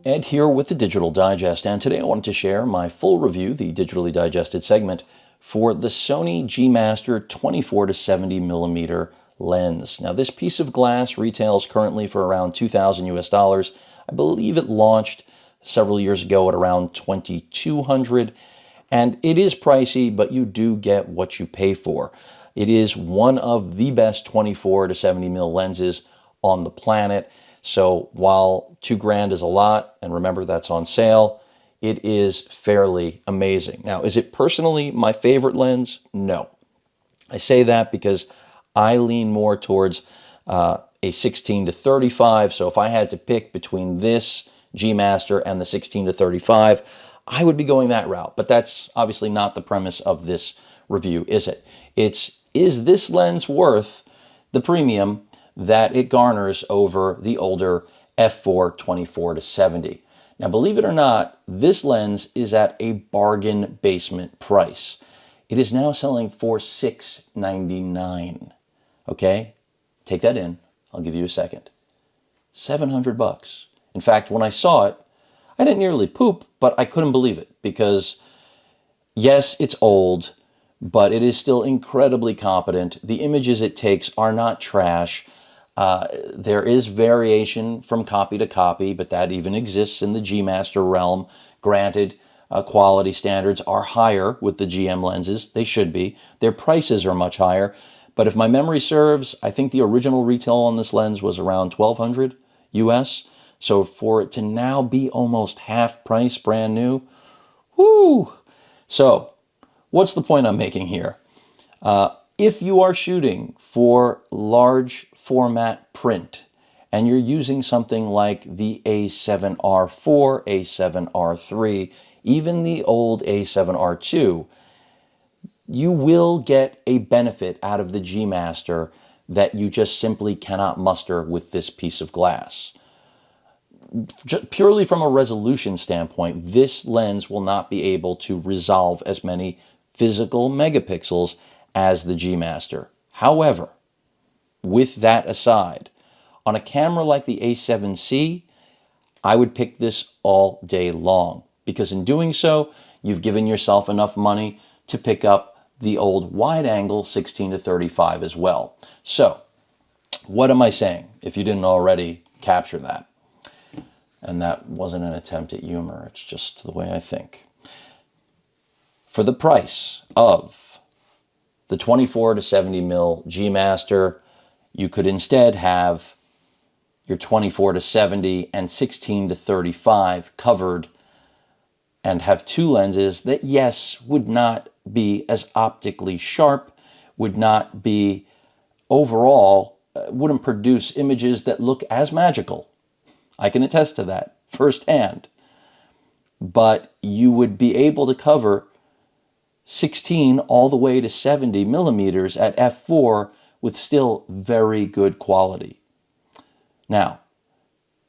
Ed here with the Digital Digest, and today I wanted to share my full review, the digitally digested segment, for the Sony G Master 24 to 70 millimeter lens. Now, this piece of glass retails currently for around $2,000 US. I believe it launched several years ago at around $2,200, and it is pricey, but you do get what you pay for. It is one of the best 24 to 70 mil lenses on the planet. So while $2,000 is a lot, and remember that's on sale, it is fairly amazing. Now, is it personally my favorite lens? No. I say that because I lean more towards a 16 to 35. So if I had to pick between this G Master and the 16 to 35, I would be going that route. But that's obviously not the premise of this review, is it? Is this lens worth the premium that it garners over the older f4 24 to 70. Now, believe it or not, this lens is at a bargain basement price. It is now selling for $699. Okay, take that in. I'll give you a second. $700. In fact, when I saw it, I didn't nearly poop, but I couldn't believe it because, yes, it's old, but it is still incredibly competent. The images it takes are not trash. There is variation from copy to copy, but that even exists in the G Master realm. Granted, quality standards are higher with the GM lenses. They should be. Their prices are much higher. But if my memory serves, I think the original retail on this lens was around $1,200 US. So for it to now be almost half price, brand new, whoo! So what's the point I'm making here? If you are shooting for large format print and you're using something like the A7R4, A7R3, even the old A7R2, you will get a benefit out of the G Master that you just simply cannot muster with this piece of glass. Just purely from a resolution standpoint, this lens will not be able to resolve as many physical megapixels as the G Master. However, with that aside, on a camera like the A7C, I would pick this all day long because in doing so, you've given yourself enough money to pick up the old wide-angle 16 to 35 as well. So, what am I saying, if you didn't already capture that? And that wasn't an attempt at humor, it's just the way I think. For the price of the 24 to 70 mil G Master, you could instead have your 24 to 70 and 16 to 35 covered and have two lenses that, yes, would not be as optically sharp, would not be overall, wouldn't produce images that look as magical. I can attest to that firsthand. But you would be able to cover 16 all the way to 70 millimeters at f4 with still very good quality. Now,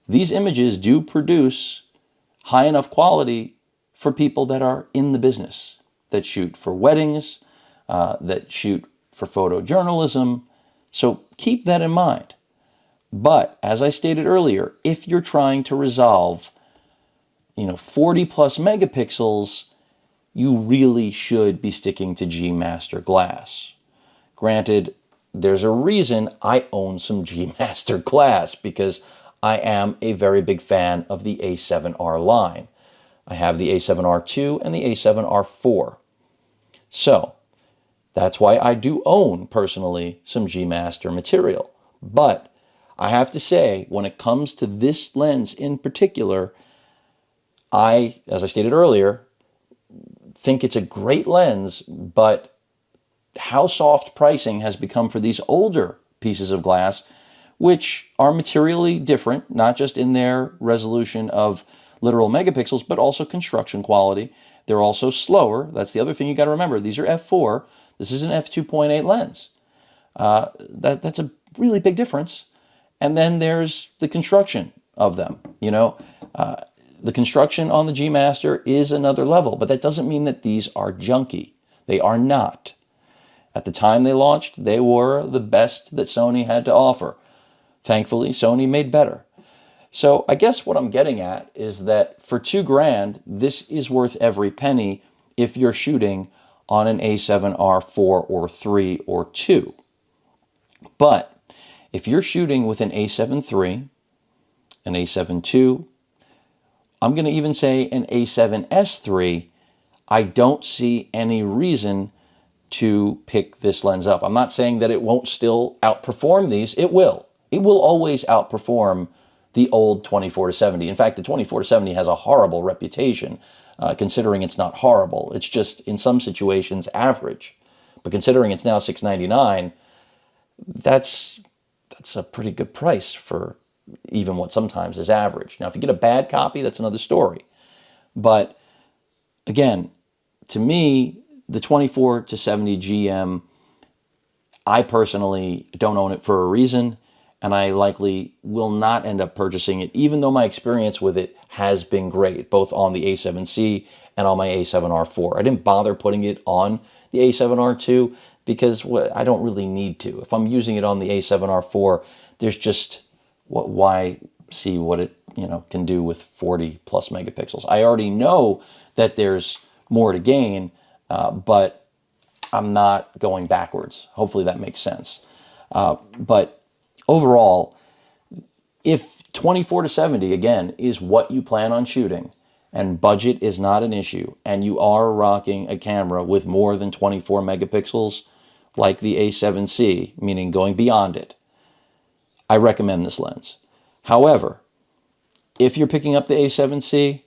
these images do produce high enough quality for people that are in the business, that shoot for weddings, that shoot for photojournalism. So keep that in mind. But as I stated earlier, if you're trying to resolve 40 plus megapixels, you really should be sticking to G Master glass. Granted, there's a reason I own some G Master glass because I am a very big fan of the A7R line. I have the A7R2 and the A7R4. So that's why I do own personally some G Master material. But I have to say, when it comes to this lens in particular, as I stated earlier, think it's a great lens, but how soft pricing has become for these older pieces of glass, which are materially different, not just in their resolution of literal megapixels, but also construction quality. They're also slower. That's the other thing you got to remember. These are f4. This is an f2.8 lens. That's a really big difference. And then there's the construction of them. The construction on the G Master is another level, but that doesn't mean that these are junky. They are not. At the time they launched, they were the best that Sony had to offer. Thankfully, Sony made better. So I guess what I'm getting at is that for $2,000, this is worth every penny if you're shooting on an A7R 4 or 3 or 2. But if you're shooting with an A7 III, an A7 II, I'm going to even say an A7S III, I don't see any reason to pick this lens up. I'm not saying that it won't still outperform these. It will. It will always outperform the old 24-70. In fact, the 24-70 has a horrible reputation, considering it's not horrible. It's just, in some situations, average. But considering it's now $699, that's a pretty good price for even what sometimes is average. Now, if you get a bad copy, that's another story. But again, to me, the 24-70 GM, I personally don't own it for a reason, and I likely will not end up purchasing it, even though my experience with it has been great, both on the A7C and on my A7R4. I didn't bother putting it on the A7R2 because I don't really need to. If I'm using it on the A7R4, there's just, why see what it can do with 40 plus megapixels? I already know that there's more to gain, but I'm not going backwards. Hopefully that makes sense. But overall, if 24-70, again, is what you plan on shooting, and budget is not an issue, and you are rocking a camera with more than 24 megapixels, like the A7C, meaning going beyond it, I recommend this lens. However, if you're picking up the A7C,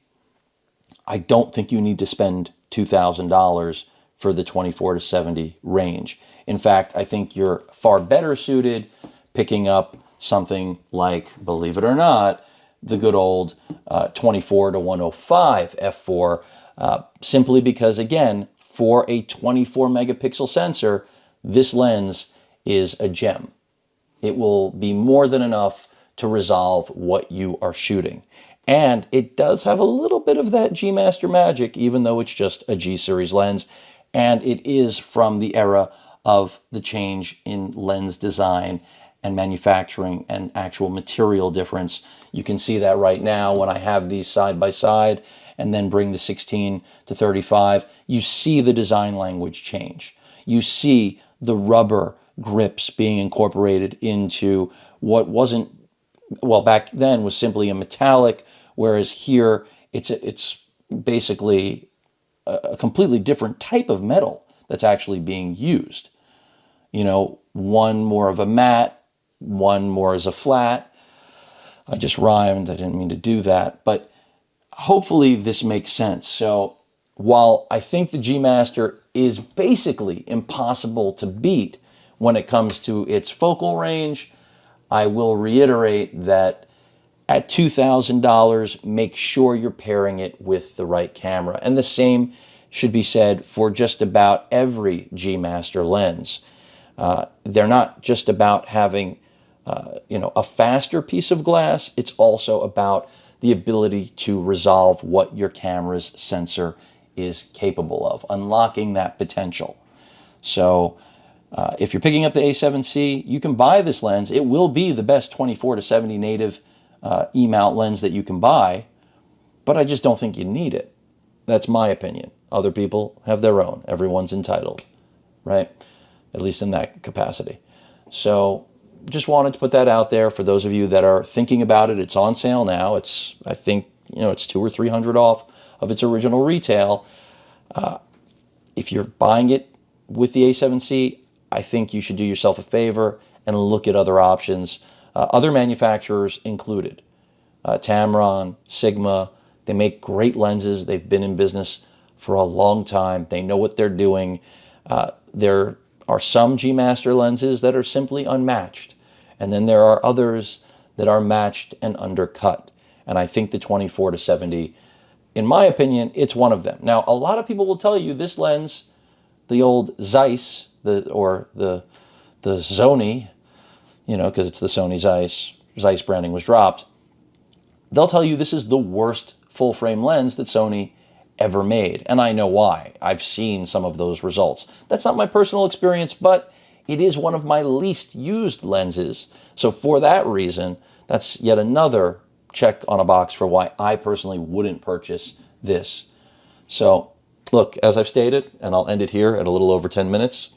I don't think you need to spend $2,000 for the 24-70 range. In fact, I think you're far better suited picking up something like, believe it or not, the good old 24-105 f4, simply because, again, for a 24 megapixel sensor, this lens is a gem. It will be more than enough to resolve what you are shooting. And it does have a little bit of that G Master magic, even though it's just a G series lens. And it is from the era of the change in lens design and manufacturing and actual material difference. You can see that right now when I have these side by side and then bring the 16-35. You see the design language change. You see the rubber grips being incorporated into what wasn't, well, back then was simply a metallic, whereas here it's basically a completely different type of metal that's actually being used. One more of a matte, one more as a flat. I just rhymed. I didn't mean to do that. But hopefully this makes sense. So while I think the G Master is basically impossible to beat when it comes to its focal range, I will reiterate that at $2,000, make sure you're pairing it with the right camera. And the same should be said for just about every G Master lens. They're not just about having a faster piece of glass. It's also about the ability to resolve what your camera's sensor is capable of, unlocking that potential. So if you're picking up the A7C, you can buy this lens. It will be the best 24-70 native E-mount lens that you can buy, but I just don't think you need it. That's my opinion. Other people have their own. Everyone's entitled, right? At least in that capacity. So just wanted to put that out there for those of you that are thinking about it. It's on sale now. It's, I think, it's $200 or $300 off of its original retail. If you're buying it with the A7C, I think you should do yourself a favor and look at other options, other manufacturers included. Tamron, Sigma, they make great lenses. They've been in business for a long time. They know what they're doing. There are some G Master lenses that are simply unmatched. And then there are others that are matched and undercut. And I think the 24-70, in my opinion, it's one of them. Now, a lot of people will tell you this lens, the old Zeiss, the Sony, because it's the Sony Zeiss. Zeiss branding was dropped. They'll tell you this is the worst full-frame lens that Sony ever made. And I know why. I've seen some of those results. That's not my personal experience, but it is one of my least used lenses. So for that reason, that's yet another check on a box for why I personally wouldn't purchase this. So look, as I've stated, and I'll end it here at a little over 10 minutes,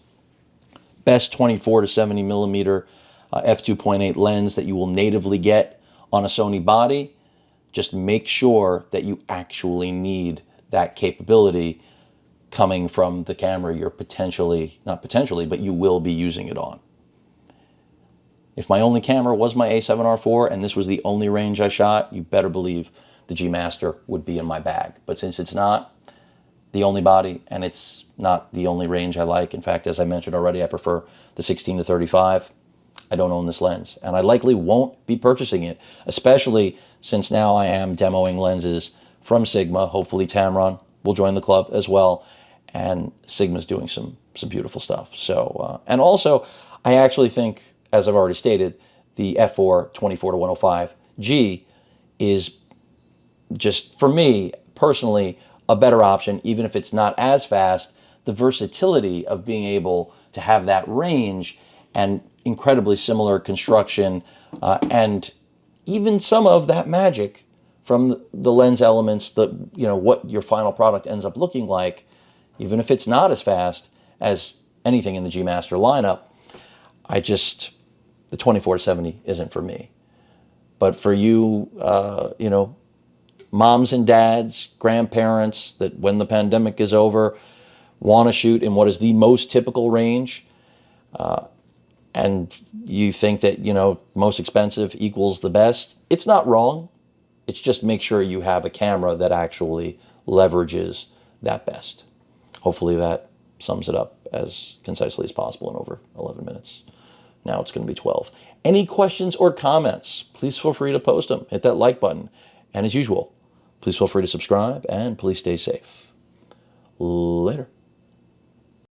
best 24 to 70 millimeter f2.8 lens that you will natively get on a Sony body. Just make sure that you actually need that capability coming from the camera you're not potentially, but you will be using it on. If my only camera was my A7R4 and this was the only range I shot, you better believe the G Master would be in my bag. But since it's not the only body and it's not the only range I like, in fact, as I mentioned already, I prefer the 16 to 35, I don't own this lens. And I likely won't be purchasing it, especially since now I am demoing lenses from Sigma. Hopefully Tamron will join the club as well. And Sigma's doing some beautiful stuff. So, and also, I actually think, as I've already stated, the f4 24 to 105G is just, for me personally, a better option, even if it's not as fast. The versatility of being able to have that range and incredibly similar construction, and even some of that magic from the lens elements, what your final product ends up looking like, even if it's not as fast as anything in the G Master lineup. The 24 to 70 isn't for me. But for you, moms and dads, grandparents, that when the pandemic is over, want to shoot in what is the most typical range, and you think that, most expensive equals the best, it's not wrong. It's just make sure you have a camera that actually leverages that best. Hopefully that sums it up as concisely as possible in over 11 minutes. Now it's going to be 12. Any questions or comments, please feel free to post them. Hit that like button. And as usual, please feel free to subscribe and please stay safe. Later.